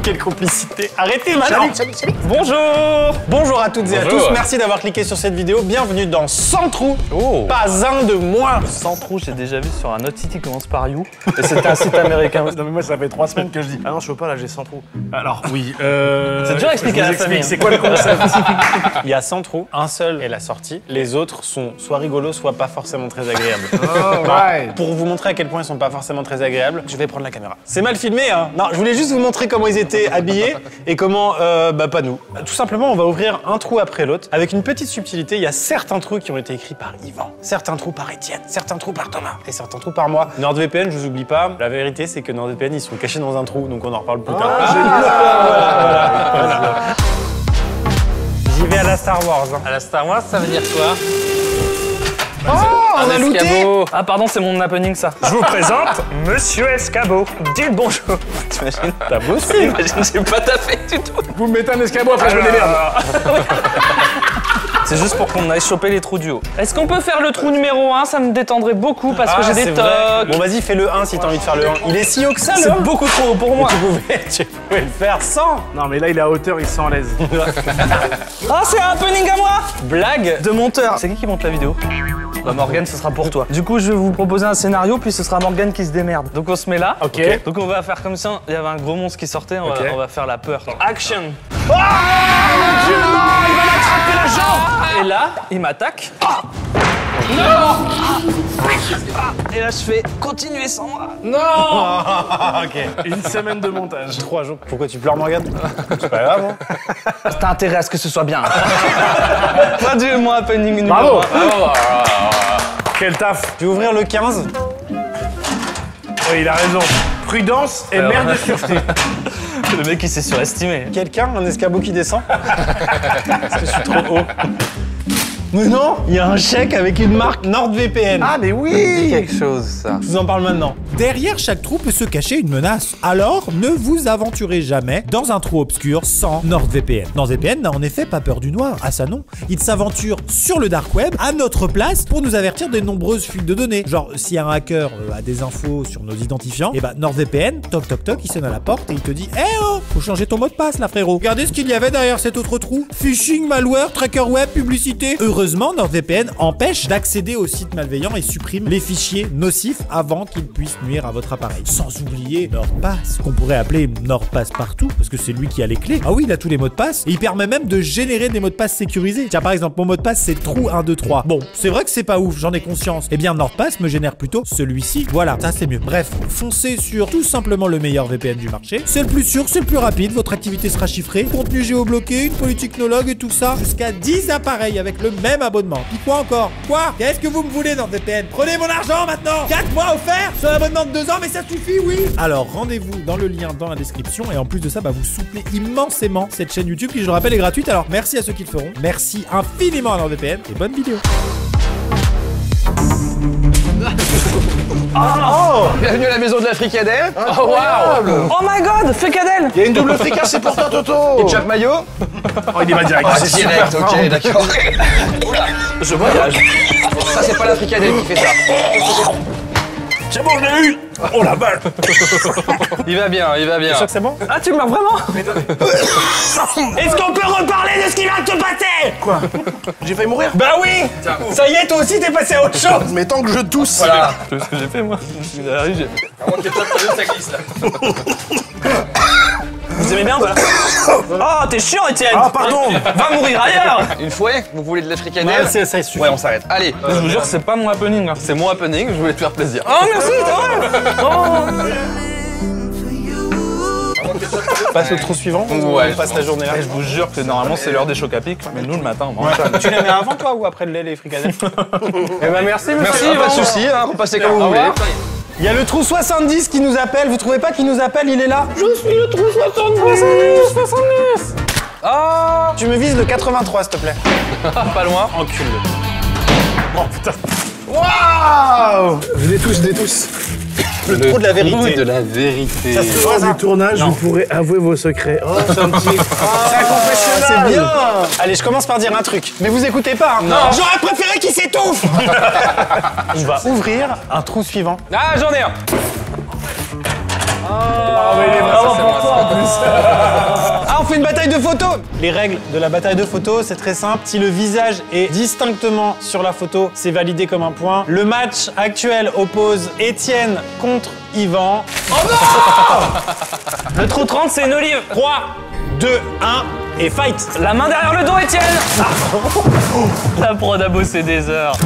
Quelle complicité. Arrêtez maintenant. Salut. Bonjour. Bonjour à toutes et à tous. Merci d'avoir cliqué sur cette vidéo. Bienvenue dans 100 trous. Pas un de moins. 100 trous, j'ai déjà vu sur un autre site qui commence par You. Et c'était un site américain. Non mais moi ça fait 3 semaines que je dis ah non je peux pas là j'ai 100 trous. Alors oui. C'est dur à expliquer à la famille. C'est quoi le concept? Il y a 100 trous. Un seul est la sortie. Les autres sont soit rigolos, soit pas forcément très agréables. Pour vous montrer à quel point ils sont pas forcément très agréables, je vais prendre la caméra. C'est mal filmé, hein. Non, je voulais juste vous montrer comment ils étaient habillés et comment, pas nous. Tout simplement, on va ouvrir un trou après l'autre. Avec une petite subtilité, il y a certains trous qui ont été écrits par Yvan, certains trous par Étienne, certains trous par Thomas et certains trous par moi. NordVPN, je vous oublie pas. La vérité, c'est que NordVPN, ils sont cachés dans un trou, donc on en reparle plus tard. Voilà. J'y vais à la Star Wars. Hein. À la Star Wars, ça veut dire quoi? On a looté. Ah pardon, c'est mon happening ça. Je vous présente Monsieur Escabeau. Dites bonjour. T'imagines? T'as bossé. Imagine, j'ai pas taffé du tout. Vous me mettez un escabeau après je me démerde. C'est juste pour qu'on aille choper les trous du haut. Est-ce qu'on peut faire le trou numéro 1? Ça me détendrait beaucoup parce que j'ai des tocs. Bon vas-y, fais le 1 si t'as envie de faire le 1. Il est si haut que ça, le 1. C'est beaucoup trop haut pour moi. Tu pouvais le faire sans. Non mais là il est à hauteur, il se sent à l'aise. Ah, c'est un happening à moi. Blague de monteur. C'est qui monte la vidéo? Bah Morgane, ce sera pour toi. Du coup, je vais vous proposer un scénario, puis ce sera Morgane qui se démerde. Donc on se met là. Ok. Donc on va faire comme ça. Il y avait un gros monstre qui sortait, on va faire la peur. Action. Oh mon Dieu, non, il va m'attraper la jambe. Et là, il m'attaque. Non. Et là, je fais continuer sans moi. Non. Ok. Une semaine de montage. 3 jours. Pourquoi tu pleures, Morgane? C'est pas grave, hein. T'as intérêt à ce que ce soit bien. Pas du mon happening numéro Bravo. 1. Quel taf. Tu veux ouvrir le 15? Oui, il a raison. Prudence et mère de sûreté. Le mec, il s'est surestimé. Quelqu'un, un escabeau qui descend? Parce que je suis trop haut. Mais non, il y a un chèque avec une marque NordVPN. Ah mais oui. Quelque chose, ça. Je vous en parle maintenant. Derrière chaque trou peut se cacher une menace. Alors, ne vous aventurez jamais dans un trou obscur sans NordVPN. NordVPN n'a en effet pas peur du noir. Ah ça non. Il s'aventure sur le dark web à notre place pour nous avertir des nombreuses fuites de données. Genre, si un hacker a des infos sur nos identifiants, et bah NordVPN, toc toc toc, il sonne à la porte et il te dit « Eh oh, faut changer ton mot de passe là frérot. Regardez ce qu'il y avait derrière cet autre trou. Phishing, malware, tracker web, publicité. » Heureusement, NordVPN empêche d'accéder aux sites malveillants et supprime les fichiers nocifs avant qu'ils puissent nuire à votre appareil. Sans oublier NordPass, qu'on pourrait appeler NordPass partout, parce que c'est lui qui a les clés. Ah oui, il a tous les mots de passe. Et il permet même de générer des mots de passe sécurisés. Tiens, par exemple, mon mot de passe, c'est trou123. Bon, c'est vrai que c'est pas ouf, j'en ai conscience. Eh bien, NordPass me génère plutôt celui-ci. Voilà, ça c'est mieux. Bref, foncez sur tout simplement le meilleur VPN du marché. C'est le plus sûr, c'est le plus rapide, votre activité sera chiffrée, contenu géobloqué, une politique no-log et tout ça. Jusqu'à 10 appareils avec le même abonnement. Puis quoi encore? Quoi? Qu'est-ce que vous me voulez dans VPN? Prenez mon argent maintenant! 4 mois offerts sur un abonnement de 2 ans, mais ça suffit, oui! Alors rendez-vous dans le lien dans la description et en plus de ça, vous soutenez immensément cette chaîne YouTube qui, je le rappelle, est gratuite. Alors merci à ceux qui le feront. Merci infiniment à NordVPN et bonne vidéo. Oh, bienvenue à la maison de la fricadelle. Oh waouh. Oh my god, fricadelle. Il y a une double fricasse, c'est pour toi Toto. Et Jack Mayo. Oh il est mal direct. C'est direct, ok, d'accord. Oula, je voyage. Ça c'est pas la fricadelle qui fait ça. C'est bon, je l'ai eu. Oh la balle. Il va bien, il va bien. Tu es sûr que c'est bon? Ah, tu meurs vraiment? Est-ce qu'on peut reparler de ce qui vient de te passer? Quoi? J'ai failli mourir. Bah oui! Ça y est, toi aussi t'es passé à autre chose! Mais tant que je tousse. Voilà. Tu sais ce que j'ai fait, moi? Je suis derrière, j'ai... Ça glisse là. Vous aimez bien, toi? Oh, t'es chiant, Étienne! Ah pardon. Va mourir ailleurs! Une fouet, vous voulez de la fricadelle? Ouais, ça suffit. Ouais, on s'arrête. Allez. Je vous jure, c'est pas mon happening. C'est mon happening, je voulais te faire plaisir. Oh, merci! On passe au trou suivant? Ouais, On passe la journée là? Je vous jure que normalement, c'est l'heure des chocs à pic, mais nous, le matin, on mange ça. Tu les mets avant toi ou après le lait, les fricadelles? Eh ben merci, monsieur. Merci, pas de soucis, hein, repassez comme vous voulez. Il y a le trou 70 qui nous appelle. Vous trouvez pas qu'il nous appelle? Il est là. Je suis le trou 70. 70. Oh! Tu me vises le 83, s'il te plaît. Pas loin. Encule. Oh putain. Waouh. Je les tousse. Le trou de la vérité. De la vérité. Ça se voit, ça. Du tournage, vous pourrez avouer vos secrets. Oh, c'est un petit... C'est un confessionnal. C'est bien. Allez, je commence par dire un truc. Mais vous écoutez pas. Hein. Non. J'aurais préféré qu'il s'étouffe. On va ouvrir un trou suivant. Ah, j'en ai un! Ah, mais il est vraiment pour toi. une bataille de photos. Les règles de la bataille de photos, c'est très simple. Si le visage est distinctement sur la photo, c'est validé comme un point. Le match actuel oppose Étienne contre Yvan. Oh non. Le trou 30, c'est une olive. 3, 2, 1 et fight. La main derrière le dos, Étienne. La prod a bossé des heures.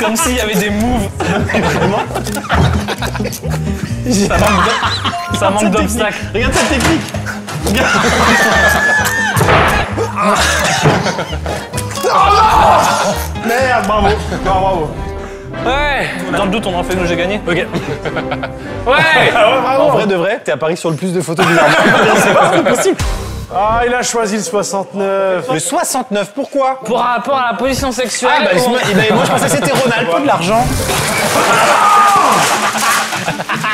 Comme s'il y avait des moves. Vraiment. Ça manque d'obstacles. Regarde cette technique. Merde, bravo. Bravo. Ouais. Dans le doute, on en fait une où j'ai gagné. Ok. Ouais. En vrai de vrai, t'es à Paris sur le plus de photos bizarrement. C'est pas possible. Ah, il a choisi le 69. Le 69, pourquoi? Pour rapport à la position sexuelle. Ah bah, moi je pensais que c'était Ronald, pas de l'argent.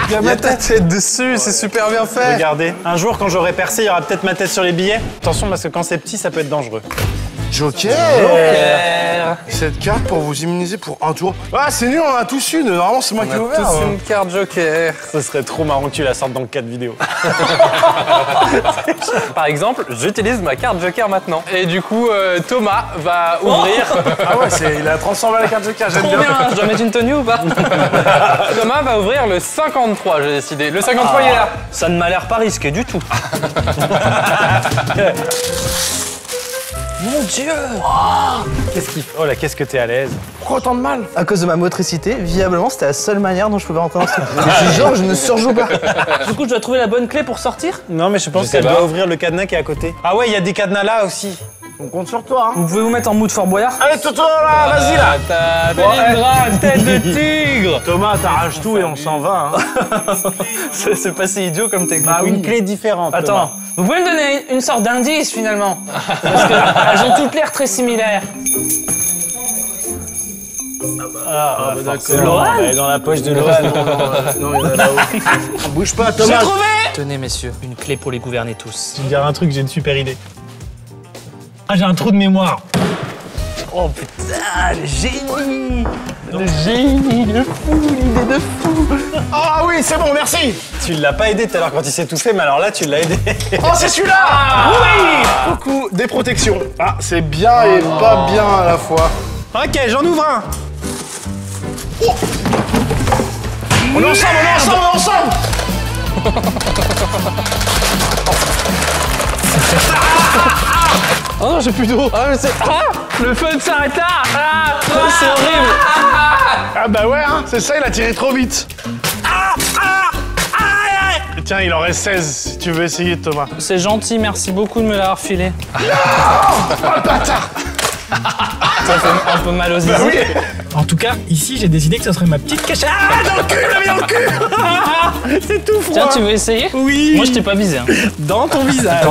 Il y a ma tête dessus, c'est super bien fait. Regardez, un jour quand j'aurai percé, il y aura peut-être ma tête sur les billets. Attention parce que quand c'est petit, ça peut être dangereux. Joker. Cette carte pour vous immuniser pour un tour. Ah, c'est nul, on en a tous une. Normalement, c'est moi qui l'ai ouvert. Tous une carte Joker. Ce serait trop marrant que tu la sortes dans le cadre vidéo. Par exemple, j'utilise ma carte Joker maintenant. Et du coup, Thomas va ouvrir. Ah ouais, il a transformé la carte Joker, j'aime Trop bien. bien. Je dois mettre une tenue ou pas? Thomas va ouvrir le 53, j'ai décidé. Le 53, il est là. Ça ne m'a l'air pas risqué du tout. Mon Dieu. Oh là, qu'est-ce que t'es à l'aise. Pourquoi autant de mal? À cause de ma motricité, viablement, c'était la seule manière dont je pouvais rentrer dans ce truc. Genre, je ne surjoue pas. Du coup, je dois trouver la bonne clé pour sortir? Non mais je pense sais qu'elle pas. doit ouvrir le cadenas qui est à côté. Ah ouais, il y a des cadenas là aussi. On compte sur toi, hein. Vous pouvez vous mettre en mood Fort Boyard? Allez, Toto, là, vas-y, là. Tête de tigre. Thomas, t'arraches tout et on s'en va, hein. C'est pas si idiot comme technique. Une clé différente. Attends, vous pouvez me donner une sorte d'indice finalement? Parce qu'elles ont toutes l'air très similaires. Ah, d'accord. Elle est dans la poche de Laurent. Non, il est là-haut. Bouge pas, J'ai Thomas. trouvé! Tenez messieurs, une clé pour les gouverner tous. Je vais te dire un truc, j'ai une super idée. Ah, j'ai un trou de mémoire. Oh putain, le génie! Le génie, le fou, l'idée de fou! Ah oui, c'est bon, merci. Tu l'as pas aidé tout à l'heure quand il s'est tout fait, mais alors là, tu l'as aidé. Oh, c'est celui-là. Oui. Coucou, des protections. Ah, c'est bien et pas bien à la fois. Ok, j'en ouvre un. On est ensemble, on est ensemble, on est ensemble. Oh non, j'ai plus d'eau. Ah, mais c'est. Ah, Le feu s'arrête là! Ah, c'est horrible! Ah bah ouais, hein, c'est ça, il a tiré trop vite. Tiens, il en reste 16 si tu veux essayer, Thomas. C'est gentil, merci beaucoup de me l'avoir filé. Oh le bâtard. Ça fait un peu mal aux yeux. Oui. En tout cas, ici, j'ai décidé que ça serait ma petite cachette. Ah, dans le cul, il a mis dans le cul. C'est tout froid. Tiens, tu veux essayer? Oui. Moi, je t'ai pas visé. Hein. Dans ton visage.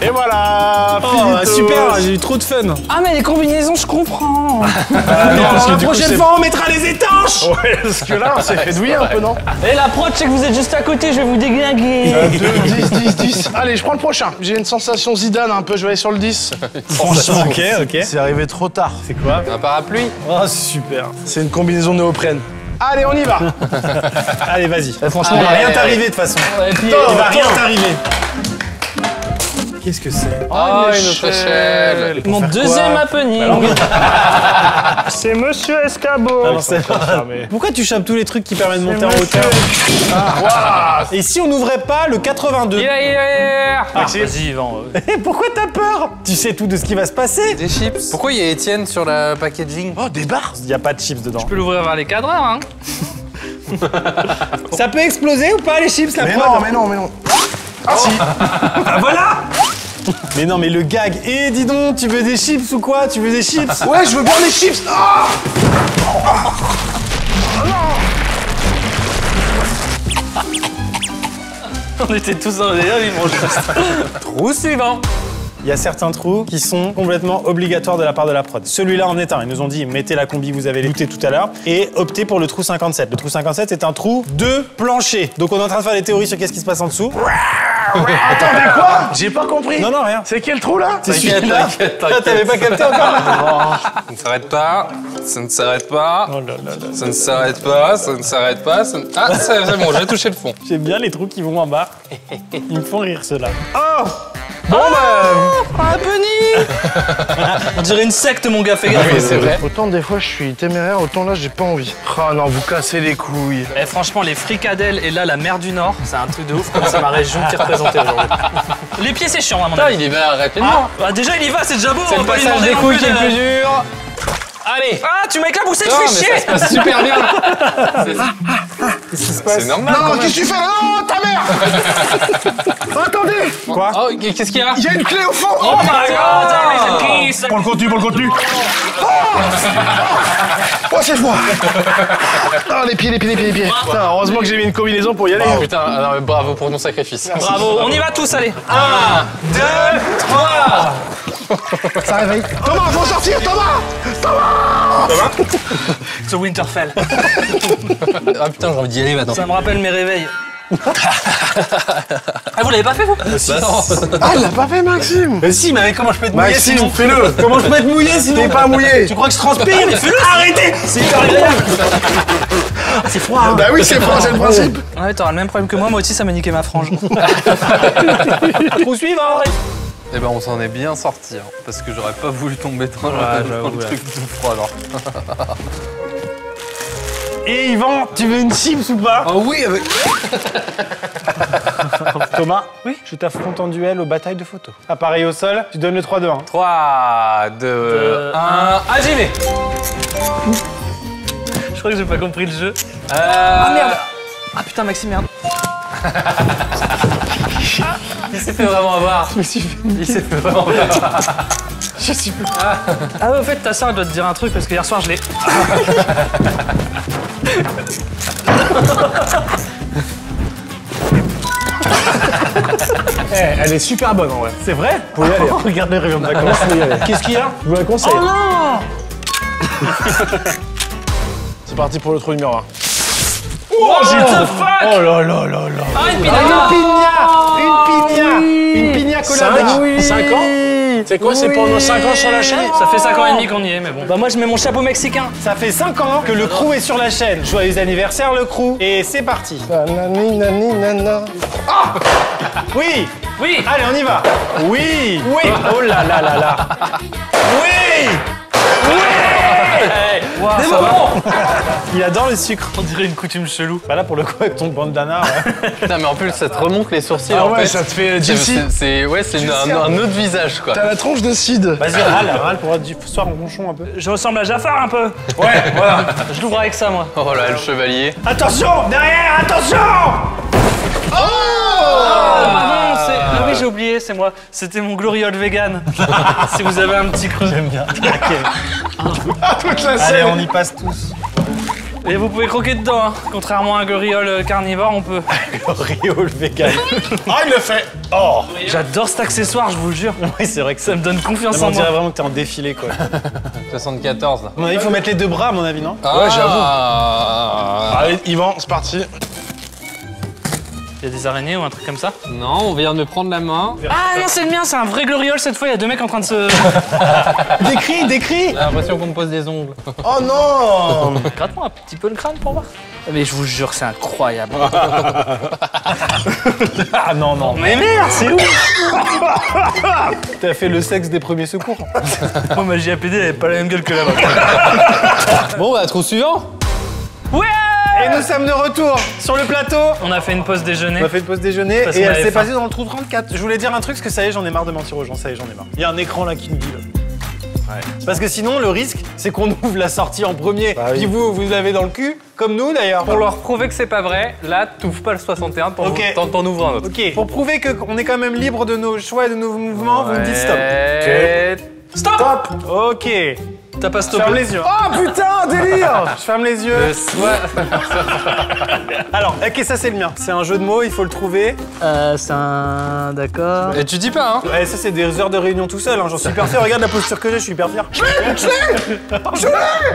Et voilà, Oh, finito. super, j'ai eu trop de fun. Ah, mais les combinaisons, je comprends. parce que La du coup, prochaine c'est- fois, on mettra les étanches. Ouais, parce que là, on s'est fait douiller un peu, non? Et la prod, je sais que vous êtes juste à côté, je vais vous déglinguer. 2, 10, 10, 10. Allez, je prends le prochain. J'ai une sensation Zidane un peu, je vais aller sur le 10. Franchement, ok. C'est arrivé trop tard. C'est quoi? Un parapluie. Oh, super. C'est une combinaison néoprène. Allez, on y va. Allez, vas-y. Franchement, Il va rien allez, t'arriver de toute façon. et puis, Il va rien t'arriver. Qu'est-ce que c'est? Oh, une autre échelle. mon deuxième happening. C'est Monsieur Escabeau. Alors, c'est Pourquoi tu chopes tous les trucs qui permettent de monter en hauteur? Et si on n'ouvrait pas le 82? Vas-y, Yvan. Pourquoi t'as peur? Tu sais tout de ce qui va se passer. Des chips. Pourquoi il y a Étienne sur la packaging? Oh, des barres. Il n'y a pas de chips dedans. Tu peux l'ouvrir vers les cadreurs, hein. Ça peut exploser ou pas les chips, la Mais prod? non, mais non, mais non. Ah si. Ah voilà. Mais non, mais le gag. Eh, dis donc, tu veux des chips ou quoi? Tu veux des chips? Ouais, je veux bien des chips. Ah. On était tous dans le délire, ils mangent juste. Trou suivant. Il y a certains trous qui sont complètement obligatoires de la part de la prod. Celui-là en est un. Ils nous ont dit, mettez la combi que vous avez looté tout à l'heure et optez pour le trou 57. Le trou 57, c'est un trou de plancher. Donc on est en train de faire des théories sur qu'est-ce qui se passe en dessous. Attendez, quoi? J'ai pas compris. Non, non, rien. C'est quel trou là? C'est celui-là. Ah, t'avais pas capté encore? Ça ne s'arrête pas, ça ne s'arrête pas, Oh là là là. ça ne s'arrête pas, ça ne s'arrête pas, ça ne... Ah, c'est bon, j'ai touché le fond. J'aime bien les trous qui vont en bas. Ils me font rire, ceux-là. Oh! Bon un bunny. On dirait une secte, mon gars, fais gaffe. Oui, c'est vrai. Autant des fois je suis téméraire, autant là j'ai pas envie. Oh non, vous cassez les couilles. Eh, franchement, les fricadelles et là, la mer du Nord, c'est un truc de ouf, comme c'est ma région qui est représentée aujourd'hui. Les pieds, c'est chiant, à mon Putain, avis. il y va rapidement. Bah, déjà, il y va, c'est déjà beau. C'est on le va pas lui passage demander des non couilles plus qui est le de- plus dur. Allez. Ah, tu m'éclabousses, tu Non, fais mais chier. ça se passe super bien. C'est normal. Non, quand même. qu'est-ce que tu fais là? Non, ta mère! Attendez! Quoi? Oh, qu'est-ce qu'il y a? Il y a une clé au fond! Oh my god, there is a piece. Pour le contenu, pour le contenu! Oh, c'est froid! Ah, les pieds, les pieds, les pieds, les pieds. Putain, heureusement que j'ai mis une combinaison pour y aller. Oh putain, alors, bravo pour ton sacrifice. Bravo, on y va tous, allez. 1, 2, 3. Ça réveille. Thomas, faut sortir, Thomas! Thomas! The Winterfell. Ah putain, j'ai envie d'y aller maintenant. Ça me rappelle mes réveils. Ah, vous l'avez pas fait, vous? Ah, il l'a pas fait, Maxime! Mais si, mais comment je peux être mouillé Maxime, sinon? fais-le! Comment je peux être mouillé sinon? T'es pas mouillé! Tu crois que je transpire? Mais fais-le! Arrêtez! C'est hyper agréable! Ah, c'est froid, hein? Bah oui, c'est froid, c'est le principe! Ouais, t'auras le même problème que moi aussi, ça m'a niqué ma frange. Trou suivant! Eh ben on s'en est bien sorti, hein, parce que j'aurais pas voulu tomber dans le truc tout froid alors. Et Yvan, tu veux une chips ou pas? Oh oui, avec... Thomas, oui, je t'affronte en duel aux batailles de photos. Appareil au sol, tu donnes le 3, 2, 1. 3, 2, 1, ah j'y vais. Je crois que j'ai pas compris le jeu. Ah merde. Ah putain, Maxime, merde. Il s'est fait vraiment avoir. Je me suis fait... Il s'est fait vraiment avoir. Je suis... Ah ouais, au fait, ta soeur, elle doit te dire un truc parce que hier soir, je l'ai... Elle est super bonne en vrai. C'est vrai? Faut y aller. Regarde les rayons de vacances. Qu'est-ce qu'il y a? Je vous la conseille. Oh non. C'est parti pour le trou numéro 1. Oh, j'ai the fuck. Oh là là là là. Ah, une Une pinata. Une pina colada. 5 ans? C'est quoi, c'est pendant 5 ans sur la chaîne? Ça fait 5 ans et demi qu'on y est, mais bon. Bah moi, je mets mon chapeau mexicain. Ça fait 5 ans que le crew est sur la chaîne. Joyeux anniversaire le crew. Et c'est parti. Nanani, nani, nana. Oui. Oui. Allez, on y va. Oui. Oui. Oh là là là là. Oui. Wow, C'est ça va. bon. Il adore le sucre. On dirait une coutume chelou. Bah là, pour le coup, avec ton bandana. Ouais. Putain mais en plus ça te remonte les sourcils Ah en ouais, fait. ça te fait Gypsy. C'est ouais, c'est un autre visage quoi. T'as la tronche de Sid. Vas-y, râle pour être du soir en ronchon un peu. Je ressemble à Jafar un peu. Ouais, voilà. Je l'ouvre avec ça, moi. Oh là le chevalier. Attention, derrière, attention. Ah non, ah oui, j'ai oublié, c'est moi. C'était mon gloriole vegan. Si vous avez un petit creux. J'aime bien. Toute la Allez, scène. on y passe tous. Et vous pouvez croquer dedans, hein. Contrairement à un gloriole carnivore, on peut. Rio le vegan. Ah, il le fait. Oh. J'adore cet accessoire, je vous le jure. Oui, c'est vrai que Ça me donne confiance on en dirait moi. vraiment que t'es en défilé, quoi. 74 là. À mon avis, il faut mettre les deux bras, à mon avis, non? Ouais j'avoue. Allez, Yvan, c'est parti. Il y a des araignées ou un truc comme ça? Non, on vient de prendre la main. Ah non, c'est le mien, c'est un vrai gloriole cette fois. Il y a deux mecs en train de se. Décris, décris. J'ai l'impression qu'on me pose des ongles. Oh non. Gratte-moi un petit peu le crâne pour voir. Mais je vous jure, c'est incroyable. Ah non, non. Mais merde, c'est où? T'as fait le sexe des premiers secours. Moi, ma JAPD, elle avait pas la même gueule que la vôtre. Bon bah trou suivant. Ouais! Et nous sommes de retour sur le plateau. On a fait une pause déjeuner. On a fait une pause déjeuner Parce et qu'on elle avait s'est faim. passée dans le trou 34. Je voulais dire un truc parce que ça y est, j'en ai marre de mentir aux gens. Ça y est, j'en ai marre. Il y a un écran là qui me dit. Ouais. Parce que sinon, le risque, c'est qu'on ouvre la sortie en premier. Bah oui. Puis vous l'avez dans le cul, comme nous d'ailleurs. Pour leur prouver que c'est pas vrai, là t'ouvres pas le 61, Ok. t'en ouvres un autre. Ok. Pour prouver qu'on est quand même libre de nos choix et de nos mouvements, vous me dites stop. Ouais. Stop! Stop. Ok. T'as pas stoppé. Ferme les yeux. Oh putain, délire. Je ferme les yeux. Alors, ok, ça c'est le mien. C'est un jeu de mots, il faut le trouver. C'est un... D'accord. Et tu dis pas, hein? Ouais, ça c'est des heures de réunion tout seul, hein. J'en suis hyper fier. Regarde la posture que j'ai, je suis hyper fier. Je l'ai.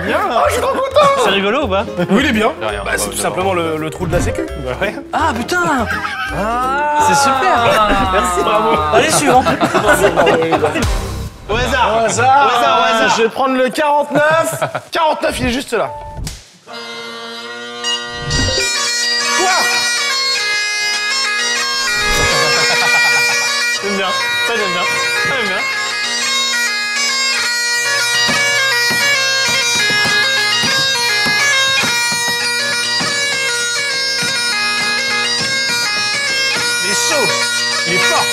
Bien. Oh, je suis trop content. C'est rigolo ou pas? Oui, il est bien. Bah, c'est tout simplement le trou de la sécu. Bah ouais. Ah putain. C'est super. Merci, bravo. Allez, suivant. Au hasard. Au hasard. Je vais prendre le 49. 49, il est juste là. Quoi? J'aime bien. Ça j'aime bien. Ça j'aime bien. Il est chaud. Il est fort.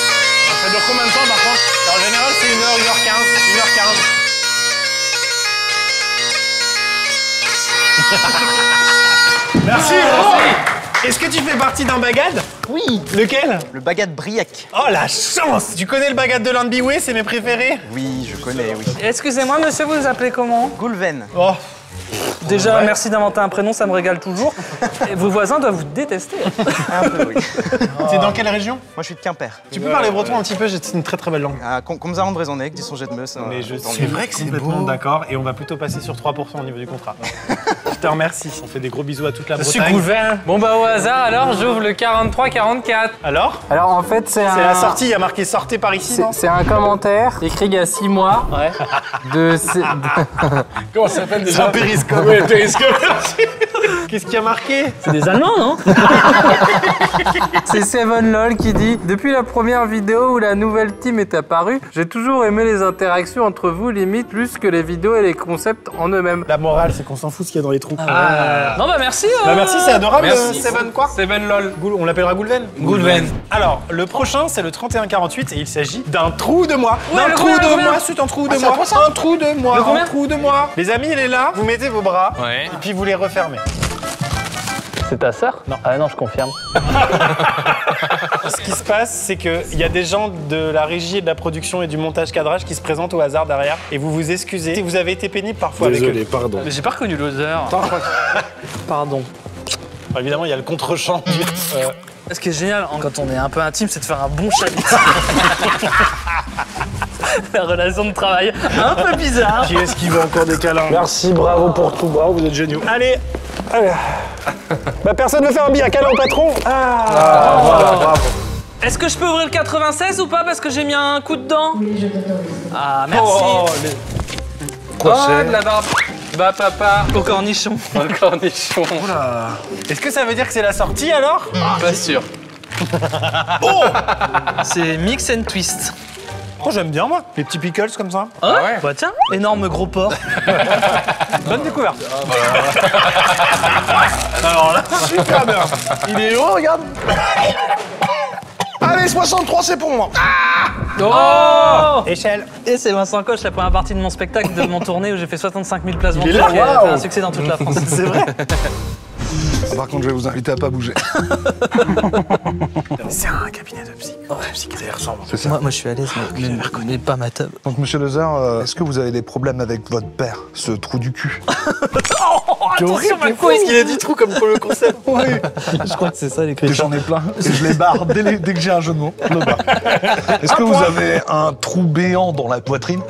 Ça dure combien de temps par contre? En général c'est 1h, 1h15, 1h15. Merci. Est-ce que tu fais partie d'un bagad? Oui, Lequel? le bagad Briac. Oh la chance! Tu connais le bagad de l'Anbiway, c'est mes préférés? Oui, je connais, oui. Excusez-moi, monsieur, vous vous appelez comment? Goulven. Oh. Déjà, merci d'inventer un prénom, ça me régale toujours. Et vos voisins doivent vous détester. Un peu, oui. T'es dans quelle région? Moi, je suis de Quimper. Tu peux parler breton un petit peu, c'est une très très belle langue. Comme ça, de raisonner, dit son jet de meuse. Mais je dans suis le- vrai que c'est complètement beau. d'accord et on va plutôt passer sur 3% au niveau du contrat. Je te remercie. On fait des gros bisous à toute la Je suis Bretagne. gouverne. Bon bah au hasard, alors j'ouvre le 43-44. Alors? Alors en fait c'est C'est la sortie, il y a marqué sortez par ici, non? C'est un commentaire écrit il y a 6 mois de... Comment ça s'appelle C'est déjà? un périscope. Ouais, périscope. Qu'est-ce qu'il y a marqué? C'est des Allemands, non? C'est SevenLol qui dit « Depuis la première vidéo où la nouvelle team est apparue, j'ai toujours aimé les interactions entre vous, limite plus que les vidéos et les concepts en eux-mêmes. La morale, c'est qu'on s'en fout ce qu'il y a dans les trous. Non, bah merci. Bah merci, c'est adorable. Merci. Seven quoi? SevenLol. On l'appellera Goulven? Goulven. Alors, le prochain, c'est le 31-48 et il s'agit d'un trou de moi. Ouais, D'un le trou combien, le de combien moi, c'est un trou de c'est moi. à toi, ça? Un trou de moi, Le combien? un trou de moi. Les amis, il est là. Vous mettez vos bras Ouais. et puis vous les refermez. C'est ta sœur? Non. Ah non, je confirme. Ce qui se passe, c'est qu'il y a des gens de la régie et de la production et du montage cadrage qui se présentent au hasard derrière et vous vous excusez. Si vous avez été pénible parfois avec eux. Pardon. Mais j'ai pas reconnu l'odeur. Pardon. Alors, évidemment, il y a le contre-champ. Ce qui est génial quand on est un peu intime, c'est de faire un bon chapitre. La relation de travail un peu bizarre. Qui est-ce qui veut encore des câlins? Merci, bravo pour tout. Bravo, vous êtes géniaux. Allez. Bah personne ne fait un billet, câlin au patron. Voilà, bravo. Est-ce que je peux ouvrir le 96 ou pas parce que j'ai mis un coup dedans? Ah, merci. Quoi de la barbe. Bah papa. Au cornichon. Un cornichon. Est-ce que ça veut dire que c'est la sortie alors? Pas sûr. C'est mix and twist. Oh, j'aime bien moi, les petits pickles comme ça. Ah ouais. Bah tiens, énorme gros porc. Bonne découverte. Alors là, super bien. Il est haut, regarde. Allez, 63, c'est pour moi. Oh Échelle. Et c'est Vincent Coche, la première partie de mon spectacle, de mon tournée où j'ai fait 65 000 places est vendues, là, qui a waouh. fait un succès dans toute la France. C'est vrai. Par contre, je vais vous inviter à pas bouger. C'est un cabinet de psy. Ça ressemble. C'est ça. Moi, je suis à l'aise, mais pas ma table. Donc, monsieur Lezer, est-ce que vous avez des problèmes avec votre père, ce trou du cul? Attention, ma Est-ce qu'il a dit trou comme pour le concept? Oui. Je crois que c'est ça Et l'écriture. j'en ai plein. Et je les barre dès que j'ai un jeu de mots. Je le barre. Est-ce que vous avez un trou béant dans la poitrine?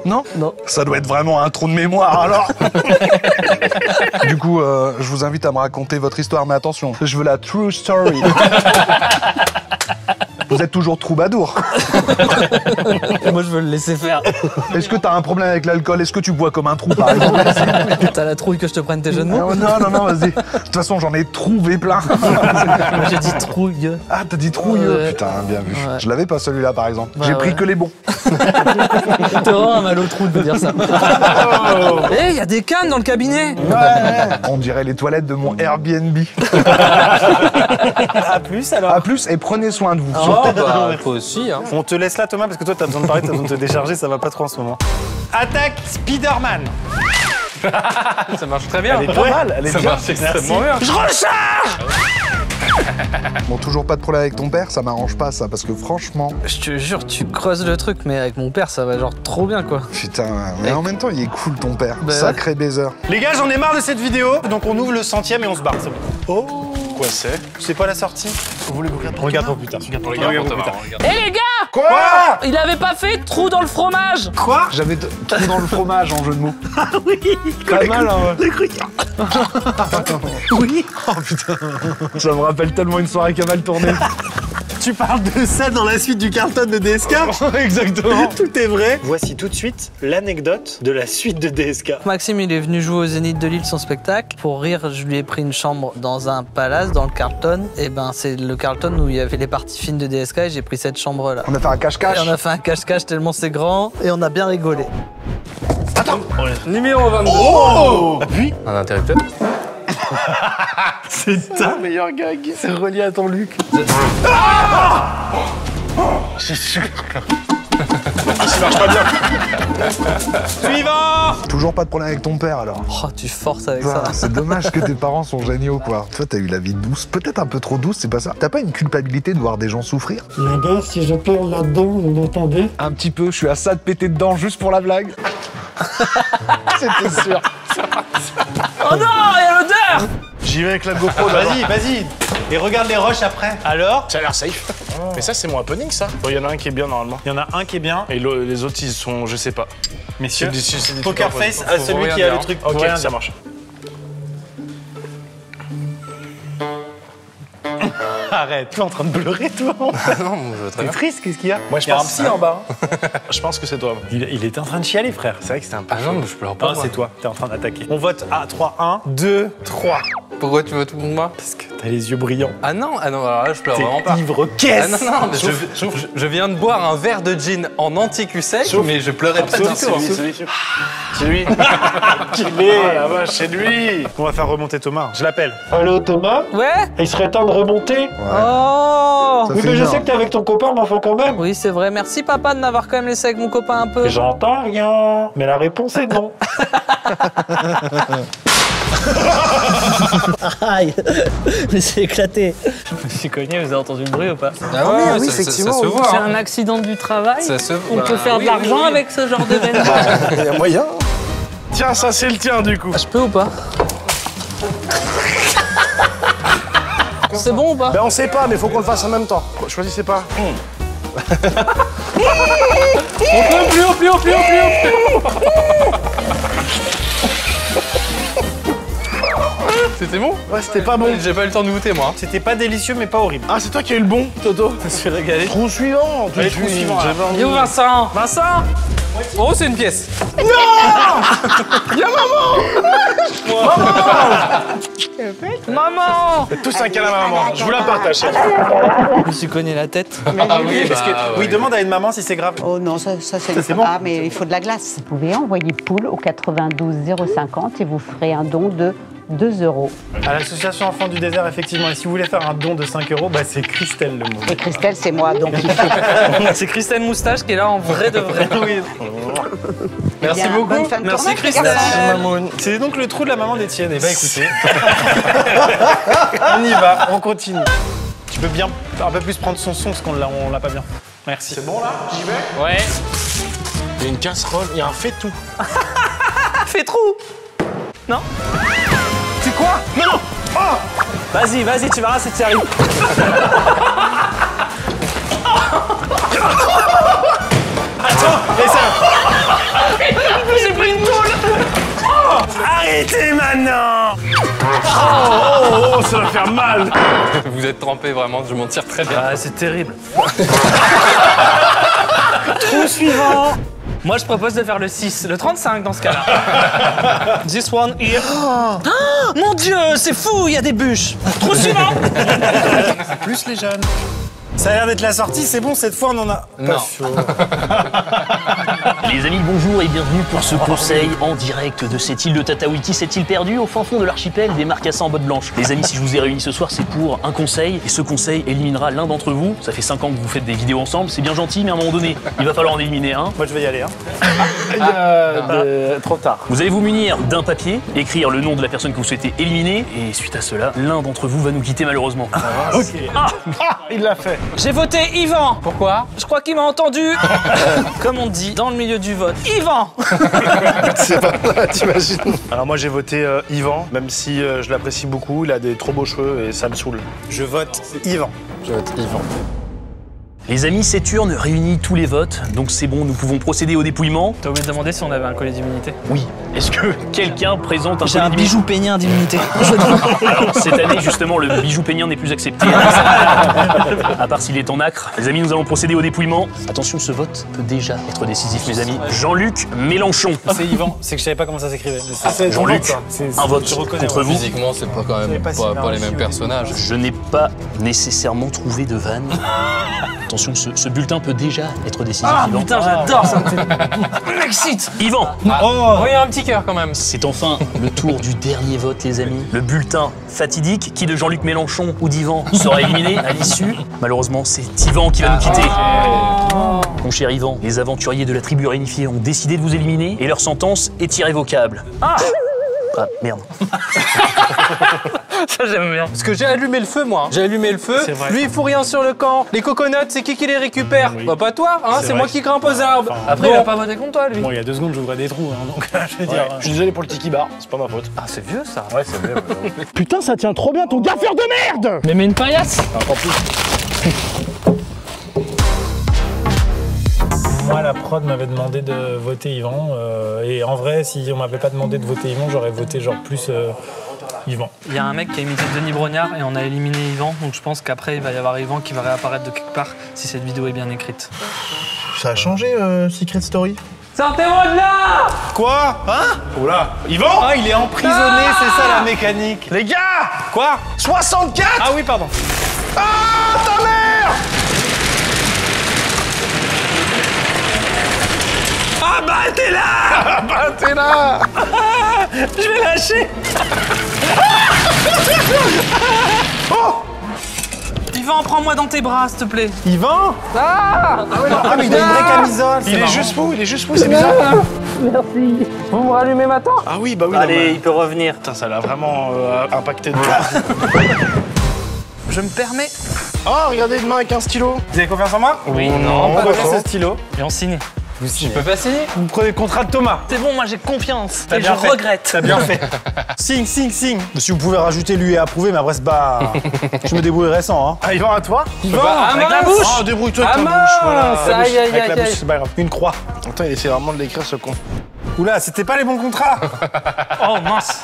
Non? Non. Ça doit être vraiment un trou de mémoire alors. Du coup, je vous invite à me raconter votre histoire, mais attention, je veux la true story. Vous êtes toujours troubadour. Moi, je veux le laisser faire. Est-ce que t'as un problème avec l'alcool? Est-ce que tu bois comme un trou, par exemple? T'as la trouille que je te prenne tes jeux de mots? Non, vas-y. De toute façon, j'en ai trouvé plein. Moi, j'ai dit trouille. Ah, t'as dit trouilleux. Ouais. Putain, bien vu. Ouais. Je l'avais pas celui-là, par exemple. Bah J'ai ouais. pris que les bons. T'es vraiment un mal au trou de me dire ça. Eh, y a des cannes dans le cabinet. On dirait les toilettes de mon Airbnb. À plus alors. A plus et prenez soin de vous. Oh bah toi aussi hein. On te laisse là Thomas parce que toi t'as besoin de parler, t'as besoin de te décharger, ça va pas trop en ce moment. Attaque Spider-Man. Ça marche très bien. Elle est pas mal, elle est Ça bien. marche extrêmement bien. Je recharge. Bon, toujours pas de problème avec ton père, ça m'arrange pas ça, parce que franchement... Je te jure, tu creuses le truc, mais avec mon père, ça va genre trop bien, quoi. Putain, mais en même temps, il est cool ton père. Bah Sacré baiser. Les gars, j'en ai marre de cette vidéo, donc on ouvre le 100e et on se barre, c'est bon. Oh, Quoi c'est? c'est pas la sortie. Vous voulez ouvrir pour Regarde pour plus tard. Regarde pour Thomas. Eh les gars, Quoi? il avait pas fait de trou dans le fromage. Quoi? J'avais tout dans le fromage en jeu de mots. Pas mal, hein. Oui. Oh putain. Ça me rappelle tellement une soirée qui a mal tourné. Tu parles de ça dans la suite du Carlton de DSK? Exactement. Tout est vrai. Voici tout de suite l'anecdote de la suite de DSK. Maxime, il est venu jouer au Zénith de Lille son spectacle. Pour rire, je lui ai pris une chambre dans un palace, dans le Carlton. Et ben, c'est le Carlton où il y avait les parties fines de DSK et j'ai pris cette chambre-là. On a fait un cache-cache. Et on a fait un cache-cache tellement c'est grand et on a bien rigolé. Numéro 22. Oh! Appuie. Un interrupteur. C'est ta Meilleur gag. C'est relié à ton Luc. Suivant. Toujours pas de problème avec ton père alors. Oh, tu forces avec Putain, ça. c'est dommage que tes parents sont géniaux quoi. Toi t'as eu la vie douce, peut-être un peu trop douce, c'est pas ça. T'as pas une culpabilité de voir des gens souffrir? Là-bas, si je perds là-dedans, vous m'entendez? Un petit peu, je suis à ça de péter dedans juste pour la blague. C'était sûr. Oh non, il y a l'odeur. J'y vais avec la GoPro. Vas-y, vas-y. Et regarde les rushs après. Alors? Ça a l'air safe. Mais ça, c'est mon happening, ça. Bon, il y en a un qui est bien normalement. Il y en a un qui est bien. Et les autres, ils sont, je sais pas. Messieurs, C'est des Poker trucs Face à à celui qui a le truc. Ok, pour rien ça dire. marche. Arrête, tu es en train de pleurer toi. Non, je veux très T'es bien. triste, qu'est-ce qu'il y a? Moi, je Il y a un pense- psy en bas. Je pense que c'est toi. Il était en train de chialer, frère. C'est vrai que c'était un peu. Ah non, mais je pleure pas. Ah, c'est toi, t'es en train d'attaquer. On vote à 3, 1, 2, 3. Pourquoi tu veux tout pour moi? Parce que t'as les yeux brillants. Ah non, alors là, je pleure vraiment T'es pas. ivre Ah caisse. non, non, mais je viens de boire un verre de gin en anti-cul sec, mais je pleurais pas du tout. C'est lui. C'est lui. Qu'il est. Ah la vache, c'est lui. On va faire remonter Thomas. Je l'appelle. Allô Thomas? Ouais. Il serait temps de remonter? Oh. Ça Oui, fait mais je une sais heure. que t'es avec ton copain, mais enfin quand même. Oui, c'est vrai. Merci papa de m'avoir quand même laissé avec mon copain un peu. J'entends rien. Mais la réponse est non. Aïe. Mais c'est éclaté. Je me suis cogné, vous avez entendu le bruit ou pas? Ah ouais, oui, effectivement. Ça se voit. C'est hein. un accident du travail. Ça se On voit. peut faire de Oui, l'argent oui, oui. avec ce genre d'événement. Il y a moyen. Tiens, ça, c'est le tien, du coup. Je peux ou pas? C'est bon ou pas? Ben, on sait pas, mais faut qu'on le fasse en même temps. Choisissez pas. Plus haut, plus haut, plus haut, plus haut. C'était bon? Ouais, c'était pas bon. J'ai pas eu le temps de goûter, moi. C'était pas délicieux, mais pas horrible. Ah, c'est toi qui as eu le bon, Toto. Je me suis régalé. Trou suivant. Allez, trou suivant, là. Il est où Vincent? Vincent? Oh, c'est une pièce. Maman! Tous un câlin à ma maman. Je vous la partage. Je me suis cogné la tête. Ah oui, Parce que, oui, demande à une maman si c'est grave. Oh non, ça c'est bon. Ah, mais il faut de la glace. Vous pouvez envoyer poule au 92 050 et vous ferez un don de 2 €. À l'association Enfants du Désert, effectivement. Et si vous voulez faire un don de 5 €, bah c'est Christelle le mot. Et Christelle, c'est moi, donc il fait. C'est Christelle Moustache qui est là en vrai de vrai. Oui. Merci Bien, beaucoup. bonne fin de Merci, tournage, les Christelle. garçons. C'est donc le trou de la maman d'Étienne. Eh bah écoutez. On y va, on continue. Tu peux bien un peu plus prendre son son parce qu'on l'a pas bien. Merci. C'est bon, là? J'y vais? Ouais. Il y a une casserole, il y a un fait-tout. Fais trou. Non? C'est quoi? Non! Vas-y, vas-y, tu verras si tu y arrives. Et ça. J'ai pris une boule. Arrêtez maintenant. Oh, ça va faire mal! Vous êtes trempé vraiment, je m'en tire très bien. Ah, c'est terrible. Trou suivant. Moi, je propose de faire le 6, le 35 dans ce cas-là. This one here. Ah, mon Dieu, c'est fou, il y a des bûches. Trou suivant. Plus les jeunes. Ça a l'air d'être la sortie, c'est bon, cette fois on en a. Non. Pas chaud. Les amis, bonjour et bienvenue pour ce conseil en direct de cette île de Tatawiki, cette île perdue au fin fond de l'archipel des Marcassins en botte blanche. Les amis, si je vous ai réunis ce soir, c'est pour un conseil, et ce conseil éliminera l'un d'entre vous. Ça fait 5 ans que vous faites des vidéos ensemble, c'est bien gentil, mais à un moment donné, il va falloir en éliminer un. Moi je vais y aller. Trop tard. Vous allez vous munir d'un papier, écrire le nom de la personne que vous souhaitez éliminer, et suite à cela, l'un d'entre vous va nous quitter malheureusement. Il l'a fait. J'ai voté Yvan. Pourquoi? Je crois qu'il m'a entendu. Comme on dit dans le milieu du vote, Yvan. C'est pas ça, t'imagines. Alors moi j'ai voté Yvan, même si je l'apprécie beaucoup, il a des trop beaux cheveux et ça me saoule. Je vote Yvan. Je vote Yvan. Les amis, cette urne réunit tous les votes, donc c'est bon, nous pouvons procéder au dépouillement. T'as oublié de demander si on avait un collier d'immunité. Oui. Est-ce que quelqu'un présente un J'ai collier un d'immunité? bijou peignien d'immunité. Alors, cette année, justement, le bijou peignien n'est plus accepté. À part s'il est en nacre. Les amis, nous allons procéder au dépouillement. Attention, ce vote peut déjà être décisif, mes amis. Jean-Luc Mélenchon. C'est Yvan, c'est que je savais pas comment ça s'écrivait. Jean-Luc, un vote contre vous. Physiquement, c'est pas quand même pas les mêmes personnages. Je n'ai pas nécessairement trouvé de vanne. Attention, ce bulletin peut déjà être décisif, Yvan. Putain, j'adore ça. M'excite. Yvan, Oh, il y a un petit cœur quand même. c'est enfin le tour du dernier vote, les amis. Le bulletin fatidique, qui de Jean-Luc Mélenchon ou d'Yvan sera éliminé à l'issue. Malheureusement, c'est Yvan qui va nous quitter. Mon cher Yvan, les aventuriers de la tribu réunifiée ont décidé de vous éliminer et leur sentence est irrévocable. Ah merde. Ça j'aime bien. Parce que j'ai allumé le feu, moi. J'ai allumé le feu. C'est vrai. Lui, il fout rien sur le camp. Les coconuts, c'est qui les récupère? Bah, pas toi, hein. C'est vrai. moi qui grimpe aux arbres. Après, il a pas voté contre toi, lui. Bon, il y a 2 secondes, j'ouvrais des trous, hein, donc je veux dire. Je suis désolé pour le tiki bar, c'est pas ma faute. Ah, c'est vieux, ça. Ouais, c'est vrai. Putain, ça tient trop bien ton gaffeur de merde. Mais une paillasse. Moi, la prod m'avait demandé de voter Yvan. Et en vrai, si on m'avait pas demandé de voter Yvan, j'aurais voté genre plus Yvan. Il y a un mec qui a imité Denis Brognard et on a éliminé Yvan, donc je pense qu'après il va y avoir Yvan qui va réapparaître de quelque part si cette vidéo est bien écrite. Ça a changé, Secret Story. Sortez-moi de là! Quoi? Hein? Oula, Yvan. Ah, il est emprisonné, c'est ça la mécanique. Les gars, Quoi? 64. Ah oui, pardon. Ah, ta mère. Ah bah t'es là! Ah bah t'es là. Je vais lâcher! Yvan, prends-moi dans tes bras, s'il te plaît. Yvan? Ah! Ah mais il a une vraie camisole. Il est juste fou, c'est bizarre. Merci. Vous me rallumez ma tente? Ah oui, bah oui. Allez, non, mais- il peut revenir. Putain, ça l'a vraiment impacté de ouf. Je me permets. Oh, regardez une main avec un stylo. Vous avez confiance en moi? Oui, non, On pas va faire trop. ce stylo. Et on signe. Je peux pas signer? Vous prenez le contrat de Thomas. C'est bon, moi j'ai confiance. T'as Et je bien fait. regrette. T'as bien fait. Signe. Si vous pouvez rajouter lui et approuver, mais après c'est pas. Je me débrouillerai sans. Hein. Ah, Yvan, à toi. Ah, avec la mince. bouche. Oh, débrouille-toi avec Ah, ta bouche. Voilà. mince. La bouche. Aïe, aïe, Avec la aïe, bouche, aïe. c'est pas grave. Une croix. Attends, il essaie vraiment de l'écrire, ce con. Oula, c'était pas les bons contrats. Oh mince.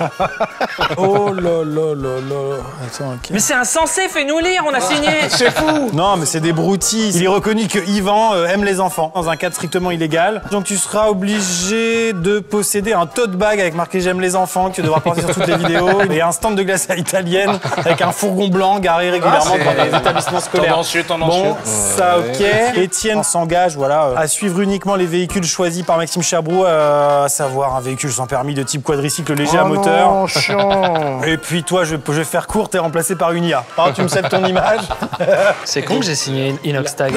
Oh là là là là. Attends, ok. Mais c'est insensé, fais-nous lire, on a signé. C'est fou. Non, mais c'est des broutilles. Il est reconnu que Yvan aime les enfants dans un cadre strictement illégal. Donc tu seras obligé de posséder un tote bag avec marqué j'aime les enfants que tu devras porter sur toutes les vidéos et un stand de glace à italienne avec un fourgon blanc garé régulièrement dans les établissements scolaires. Tendancieux. Bon, ça ok. Étienne s'engage, voilà, à suivre uniquement les véhicules choisis par Maxime Chabrou, à savoir un véhicule sans permis de type quadricycle léger à moteur. Oh, chiant. Et puis toi, je vais faire court, t'es remplacé par une IA. Hein, tu me cèdes ton image. C'est con que j'ai signé une inox tag.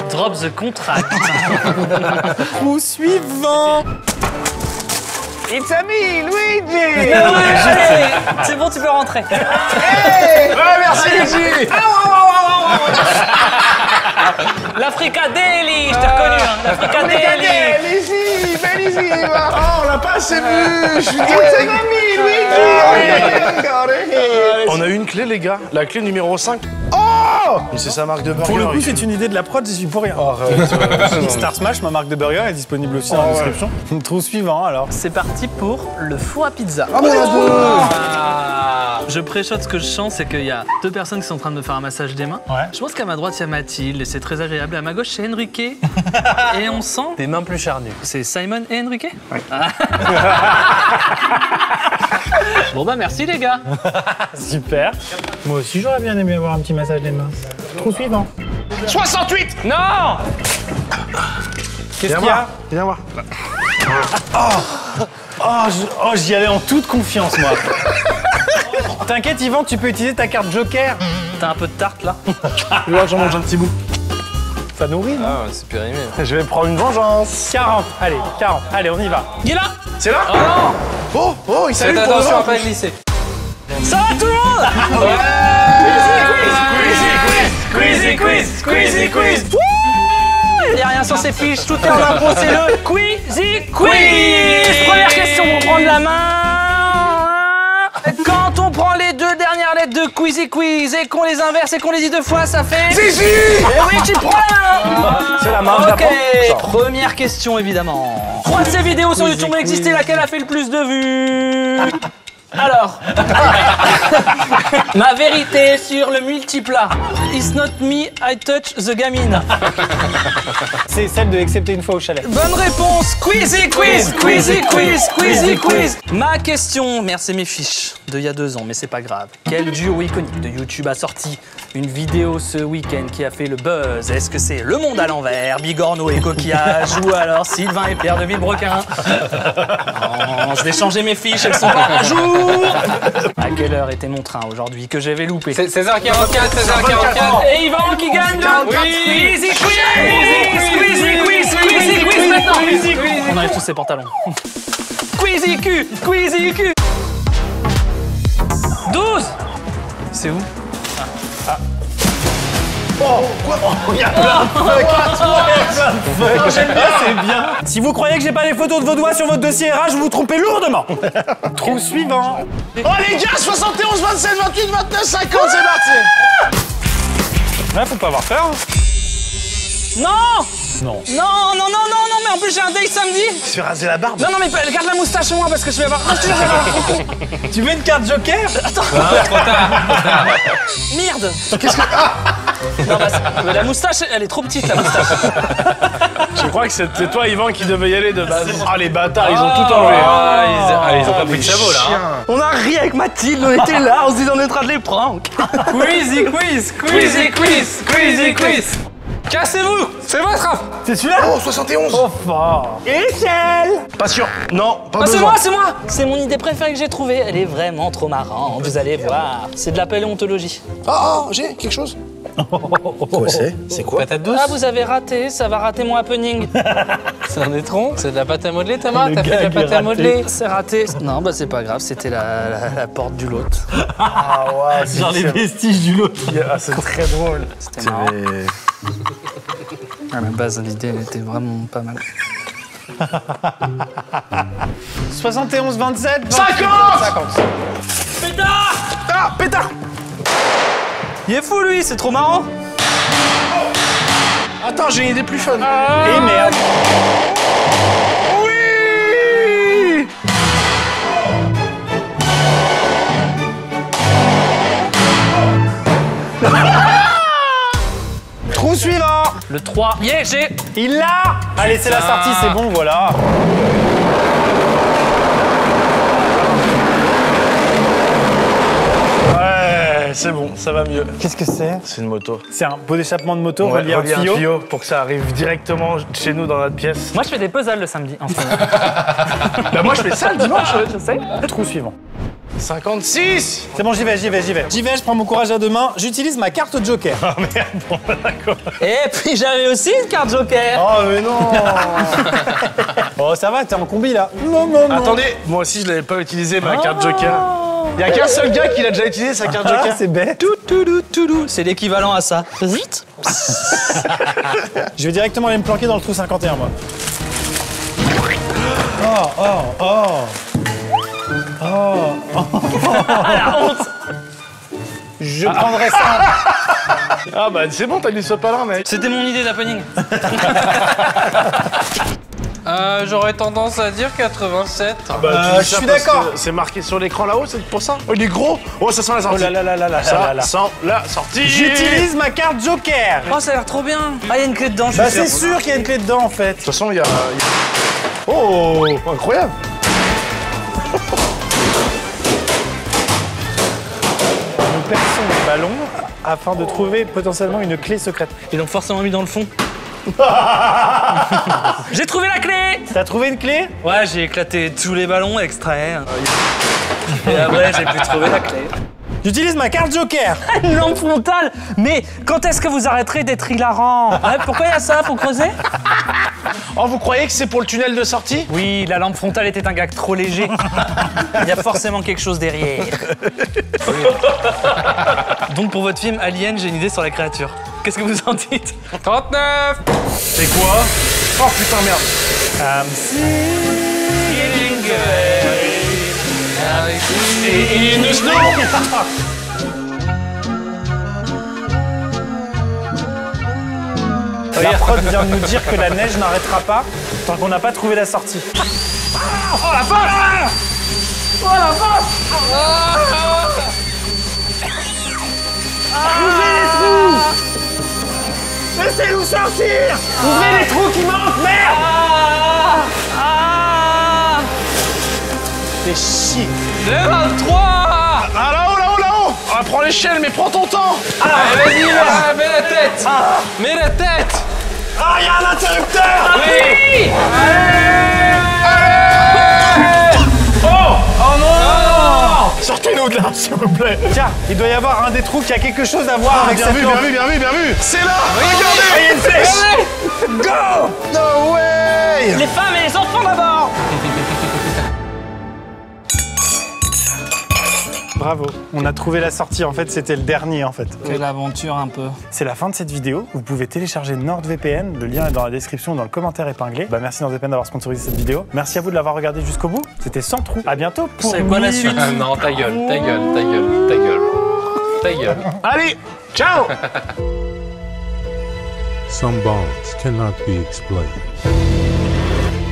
Drop the contract. Trou suivant. It's a me, Luigi. C'est bon, tu peux rentrer. Ouais, merci, Luigi. L'Africa Daily, je t'ai reconnu, hein. L'Africa Daily. Ici, belle ici. Oh, on l'a pas assez vu. Je suis On a une clé, les gars. La clé numéro 5. Oh! Mais c'est sa marque de burger. Pour le coup, c'est une idée de la prod, j'y suis pour rien. Star Smash, ma marque de burger, est disponible aussi dans la description. Trou suivant alors. C'est parti pour le four à pizza. Je préchote ce que je sens, c'est qu'il y a deux personnes qui sont en train de me faire un massage des mains. Ouais. Je pense qu'à ma droite, il y a Mathilde et c'est très agréable. À ma gauche, c'est Enrique. Et on sent Des mains plus charnues. C'est Simon et Enrique. Oui. Bon bah merci les gars. Super. Moi aussi, j'aurais bien aimé avoir un petit massage des mains. Trou suivant. 68. Non. Qu'est-ce qu'il y a? Viens voir. Oh, j'y allais en toute confiance, moi. T'inquiète, Yvan, tu peux utiliser ta carte Joker. T'as un peu de tarte là? Là, j'en mange un petit bout. Ça nourrit, non? Ah, c'est périmé. Je vais prendre une vengeance. 40, allez, 40. Allez, on y va. Il est là! C'est là? Oh non! Oh, il s'allume Faites pour le attention à vent. pas glisser. Ça va tout le monde? Quiz. Il n'y a rien sur ces fiches, tout est en impro, c'est le Quizy Quiz. Première question pour prendre la main. Quand on prend les deux dernières lettres de Quizy Quiz et qu'on les inverse et qu'on les dit deux fois, ça fait... Zizi. Et oui, tu prends la main. C'est la main, je la Ok, prends. première question évidemment. 3 de ces vidéos sur YouTube ont existé, laquelle a fait le plus de vues? Alors, ma vérité sur le multiplat. It's not me, I touch the gamine. C'est celle de Excepté une fois au chalet. Bonne réponse. Quizy quiz, quizy quiz, quizy quiz. Ma question, merde, c'est mes fiches d'il y a 2 ans, mais c'est pas grave. Quel duo iconique de YouTube a sorti une vidéo ce week-end qui a fait le buzz? Est-ce que c'est Le Monde à l'envers, Bigorneau et Coquillage, ou alors Sylvain et Pierre de Villebrequin? Non, je vais changer mes fiches, elles sont pas à jour. À quelle heure était mon train aujourd'hui que j'avais loupé? 16h44, 16h44. Et Yvan qui gagne le Quizy quiz, Quizy quiz, Quizy quiz maintenant. On enlève tous ses pantalons. Quizy Q, Quizy Q. 12. C'est où? J'aime bien, c'est bien. Si vous croyez que j'ai pas les photos de vos doigts sur votre dossier RH, vous vous trompez lourdement. Trou suivant. Oh les gars, 71, 27, 28, 29, 50, c'est parti. Ouais, faut pas avoir peur. Non. Non. Non, non, non, non, non, mais en plus j'ai un date samedi. Il se fait raser la barbe. Non, non, mais garde la moustache moi parce que je vais avoir... Ah, je te jure, je vais avoir... Tu veux une carte Joker? Attends. Trop tard. Merde. Qu'est-ce que... Non, bah, mais la moustache, elle est trop petite, la moustache. Je crois que c'était toi, Yvan, qui devait y aller de base. Ah, les bâtards, ils ont tout enlevé. Ils ont pas pris de sabot là. On a ri avec Mathilde, on était là, on se disait on est en train de les prank. Quizy quiz, quizy quiz, quizy quiz. Cassez-vous. C'est votre rap. C'est celui-là? Oh, 71. Oh, fort. Échelle. Pas sûr. Non, pas Ah, c'est besoin. moi, c'est moi. C'est mon idée préférée que j'ai trouvée. Elle est vraiment trop marrante, vous allez voir. C'est de la paléontologie. Ah, j'ai quelque chose. Quoi c'est? C'est quoi? Patate douce. Ah, vous avez raté, ça va rater mon happening. C'est un étron. C'est de la pâte à modeler, Tamara. Le T'as fait de la gag est pâte à raté. modeler. C'est raté. Non, bah c'est pas grave, c'était la porte du lot. Ah ouais, c'est Genre les vestiges du lot. Ah, c'est très drôle. C'était marrant. À la base, l'idée, elle était vraiment pas mal. 71, 27, 50. 50. Pétard. Ah, pétard. Il est fou, lui, c'est trop marrant. Attends, j'ai une idée plus fun. Et merde. Oui. Trou suivant. Le 3. Yeah, j'ai... Il l'a. Allez, c'est la sortie, c'est bon, voilà. Ouais, c'est bon, ça va mieux. Qu'est-ce que c'est? C'est une moto. C'est un pot d'échappement de moto Ouais, relié à un tuyau. pour que ça arrive directement chez nous dans notre pièce. Moi, je fais des puzzles le samedi, en ce moment. Bah moi je fais ça le dimanche. Je sais. Trou suivant. 56. C'est bon, j'y vais. J'y vais, je prends mon courage à deux mains. J'utilise ma carte Joker. Ah merde, bon bah, d'accord. Et puis, j'avais aussi une carte Joker. Oh mais non. Oh, ça va, t'es en combi là. Non, non, non. Attendez, moi aussi je l'avais pas utilisé ma carte Joker. Il y a qu'un seul gars qui l'a déjà utilisé sa carte Joker. Ah, c'est bête. C'est l'équivalent à ça. Vite. Je vais directement aller me planquer dans le trou 51, moi. La honte. Je prendrai ça. Ah bah c'est bon, t'as mis ce pas là mec. C'était mon idée d'happening. J'aurais tendance à dire 87. je suis d'accord. C'est marqué sur l'écran là-haut, c'est pour ça. Oh il est gros. Oh ça sent la sortie. Oh là là là là là Ça là là. sent la sortie. J'utilise ma carte Joker. Oh, ça a l'air trop bien. Ah, il y a une clé dedans, je Bah suis c'est sûr. sûr qu'il y a une clé dedans en fait. De toute façon il y a... Oh incroyable. Nous perçons les ballons afin de trouver potentiellement une clé secrète. Ils l'ont forcément mis dans le fond. J'ai trouvé la clé. T'as trouvé une clé? Ouais, j'ai éclaté tous les ballons extraits. Et après, j'ai pu trouver la clé. J'utilise ma carte Joker. Une lampe frontale. Mais quand est-ce que vous arrêterez d'être hilarant? Ouais, pourquoi il y a ça? Faut creuser? Oh, vous croyez que c'est pour le tunnel de sortie? Oui, la lampe frontale était un gag trop léger. Il y a forcément quelque chose derrière. Donc pour votre film Alien, j'ai une idée sur la créature. Qu'est-ce que vous en dites? 39. C'est quoi? Oh putain, merde. Et une snow. La prod vient de nous dire que la neige n'arrêtera pas tant qu'on n'a pas trouvé la sortie. Oh la vache! Oh la vache! Ouvrez les trous! Laissez-nous sortir! Ouvrez les trous qui manquent, merde! Fais chier! Le 23! Ah là-haut, là-haut, là-haut! Ah, prends l'échelle, mais prends ton temps! Allez, vas-y, mets la tête! Mets la tête! Ah, il y a un interrupteur! Oui! Oh non! Sortez-nous de là, s'il vous plaît! Tiens, il doit y avoir un des trous qui a quelque chose à voir avec Bien cette vu, lampe. bien vu, bien vu, bien vu! C'est là! Regardez! Il y a une flèche! Go! No way! Les femmes et les enfants d'abord. Bravo, on a trouvé la sortie. En fait, c'était le dernier, en fait. Quelle aventure un peu. C'est la fin de cette vidéo. Vous pouvez télécharger NordVPN. Le lien est dans la description, dans le commentaire épinglé. Merci NordVPN d'avoir sponsorisé cette vidéo. Merci à vous de l'avoir regardé jusqu'au bout. C'était Sans Trou. À bientôt pour C'est quoi la suite? Ah non, ta gueule, ta gueule, ta gueule, ta gueule. Ta gueule. Allez, ciao! Some bonds cannot be explained.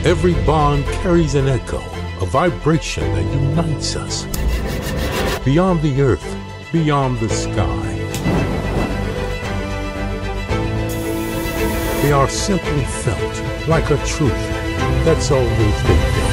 Every bond carries an echo, a vibration that unites us. Beyond the earth, beyond the sky. They are simply felt like a truth that's always been there.